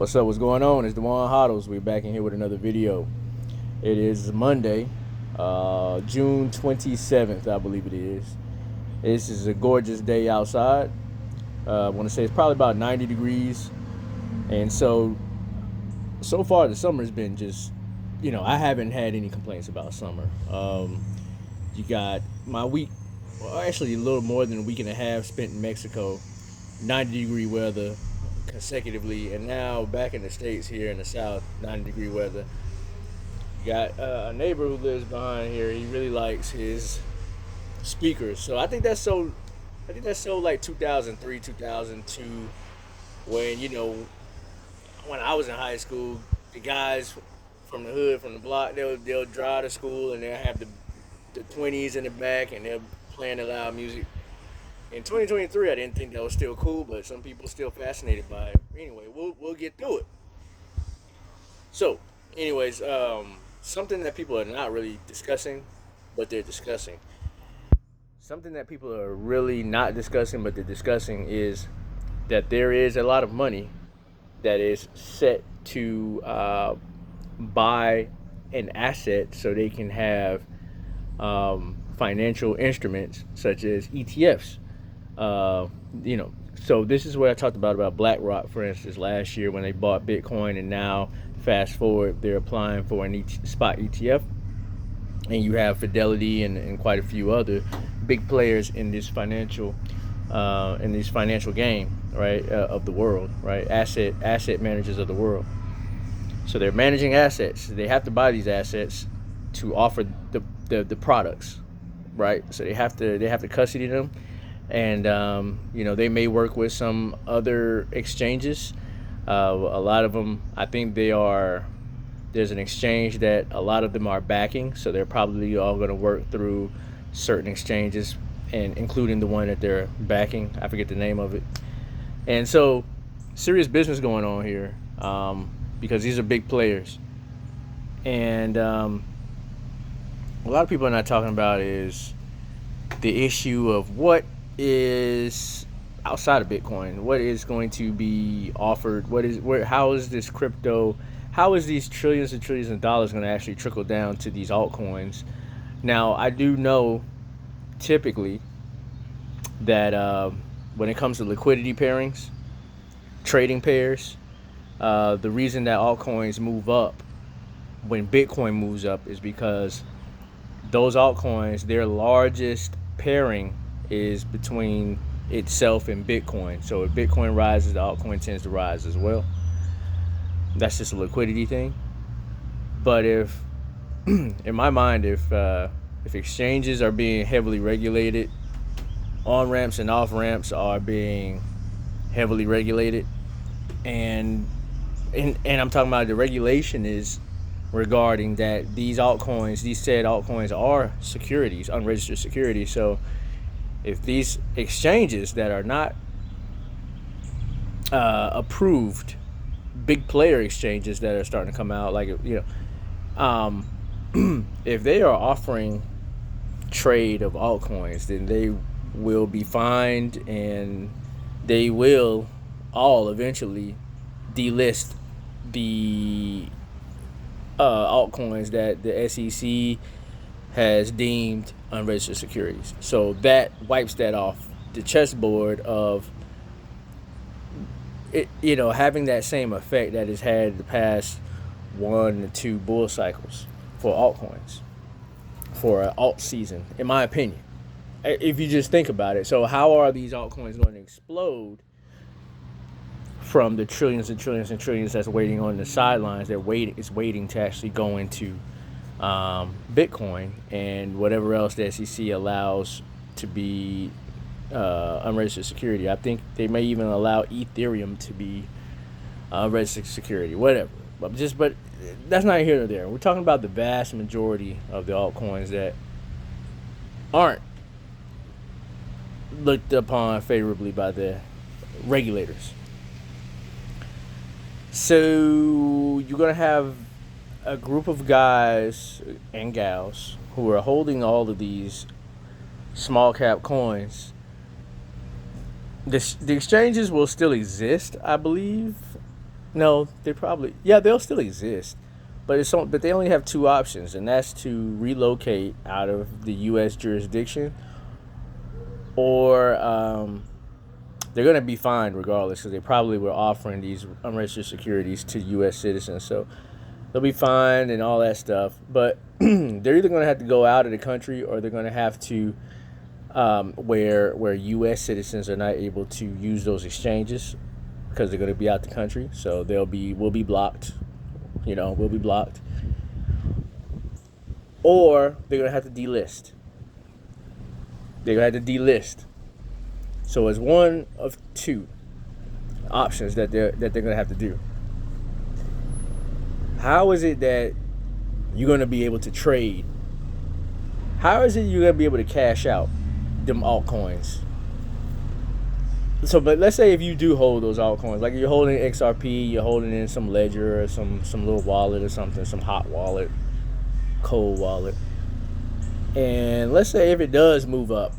What's up? What's going on? It's Dewan Hoddles. We're back in here with another video. It is Monday, June 27th, I believe it is. This is a gorgeous day outside. I want to say it's probably about 90 degrees. And so far the summer's been just, I haven't had any complaints about summer. You got my week, well, actually a little more than a week and a half spent in Mexico, 90-degree weather consecutively, and now back in the States here in the South, 90-degree weather. You got a neighbor who lives behind here. He really likes his speakers, so I think that's so like 2003, 2002, when I was in high school, the guys from the hood, from the block, they'll drive to school and they'll have the 20s in the back and they're playing the loud music. In 2023, I didn't think that was still cool, but some people still fascinated by it. Anyway, we'll get through it. So, anyways, something that people are not really discussing, but they're discussing. Something that people are really not discussing, but they're discussing is that there is a lot of money that is set to buy an asset so they can have financial instruments such as ETFs. So this is what I talked about BlackRock, for instance, last year when they bought Bitcoin, and now fast forward, they're applying for an spot ETF, and you have Fidelity and quite a few other big players in this financial game, right, of the world, right, asset managers of the world. So they're managing assets. They have to buy these assets to offer the products, right? So they have to custody them. And they may work with some other exchanges. A lot of them, I think there's an exchange that a lot of them are backing, so they're probably all going to work through certain exchanges, and including the one that they're backing. I forget the name of it. And so serious business going on here, because these are big players. And a lot of people are not talking about is the issue of what is outside of Bitcoin, what is going to be offered, how is this crypto, how is these trillions and trillions of dollars going to actually trickle down to these altcoins. Now, I do know typically that when it comes to liquidity pairings, trading pairs, the reason that altcoins move up when Bitcoin moves up is because those altcoins, their largest pairing is between itself and Bitcoin. So if Bitcoin rises, the altcoin tends to rise as well. That's just a liquidity thing. But if, in my mind, if exchanges are being heavily regulated, on-ramps and off-ramps are being heavily regulated, and I'm talking about the regulation is regarding that these said altcoins are securities, unregistered securities. So if these exchanges that are not approved, big player exchanges that are starting to come out, like, if they are offering trade of altcoins, then they will be fined, and they will all eventually delist the altcoins that the SEC has deemed unregistered securities. So that wipes that off the chessboard of it, having that same effect that it's had the past 1 to 2 bull cycles for altcoins, for an Altseason, in my opinion. If you just think about it, so how are these altcoins going to explode from the trillions and trillions and trillions that's waiting on the sidelines? It's waiting to actually go into Bitcoin and whatever else the SEC allows to be unregistered security. I think they may even allow Ethereum to be unregistered security, whatever. But that's not here nor there. We're talking about the vast majority of the altcoins that aren't looked upon favorably by the regulators. So you're going to have a group of guys and gals who are holding all of these small cap coins. The exchanges will still exist, I believe, No, they probably, yeah, they'll still exist, but they only have two options, and that's to relocate out of the U.S. jurisdiction, or they're going to be fined regardless, because they probably were offering these unregistered securities to U.S. citizens. So they'll be fined and all that stuff. But they're either going to have to go out of the country, or they're going to have to where U.S. citizens are not able to use those exchanges because they're going to be out the country. So we'll be blocked. We'll be blocked, or they're going to have to delist. They're going to have to delist. So it's one of two options that they're going to have to do. How is it that you're going to be able to trade? How is it you're going to be able to cash out them altcoins? So, but let's say if you do hold those altcoins, like you're holding XRP, you're holding in some ledger or some little wallet or something, some hot wallet, cold wallet. And let's say if it does move up,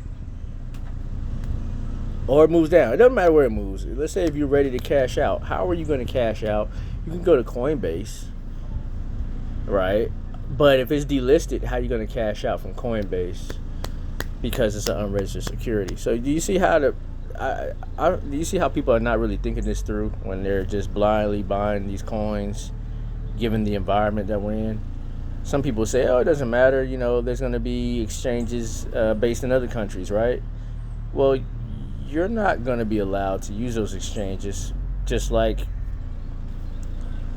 or it moves down, it doesn't matter where it moves. Let's say if you're ready to cash out, how are you going to cash out? You can go to Coinbase, right? But if it's delisted, how are you going to cash out from Coinbase? Because it's an unregistered security. So do you see how do you see how people are not really thinking this through when they're just blindly buying these coins, given the environment that we're in? Some people say, oh, it doesn't matter. There's going to be exchanges based in other countries, right? Well, you're not going to be allowed to use those exchanges, just like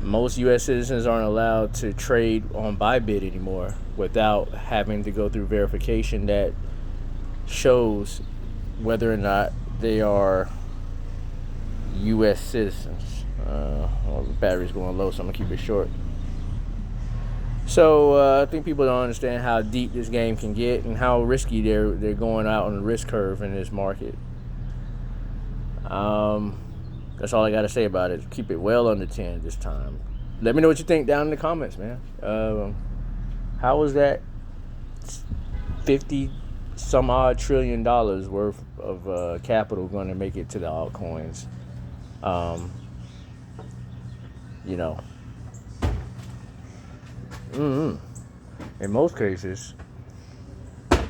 most U.S. citizens aren't allowed to trade on Bybit anymore without having to go through verification that shows whether or not they are U.S. citizens. Well, the battery's going low, so I'm going to keep it short. So I think people don't understand how deep this game can get and how risky they're going out on the risk curve in this market. That's all I got to say about it. Keep it well under 10 this time. Let me know what you think down in the comments, man. How was that 50 some odd $trillion worth of capital going to make it to the altcoins? In most cases,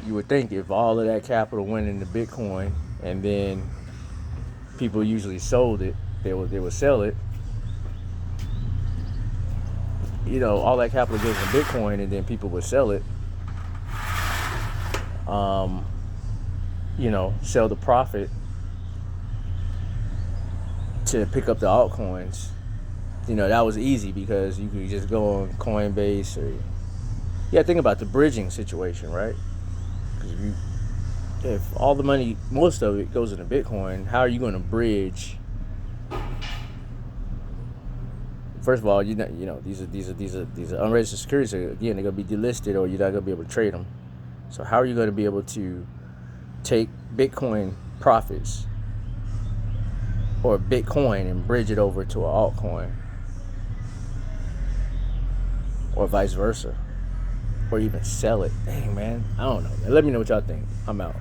you would think if all of that capital went into Bitcoin and then people usually sold it, they would sell it. All that capital goes into Bitcoin and then people would sell it. Sell the profit to pick up the altcoins. That was easy because you could just go on Coinbase or think about the bridging situation, right? Because if all the money, most of it goes into Bitcoin, how are you going to bridge? First of all, these are unregistered securities. So again, they're going to be delisted, or you're not going to be able to trade them. So how are you going to be able to take Bitcoin profits or Bitcoin and bridge it over to an altcoin, or vice versa, or even sell it? Dang, man, I don't know. Let me know what y'all think. I'm out.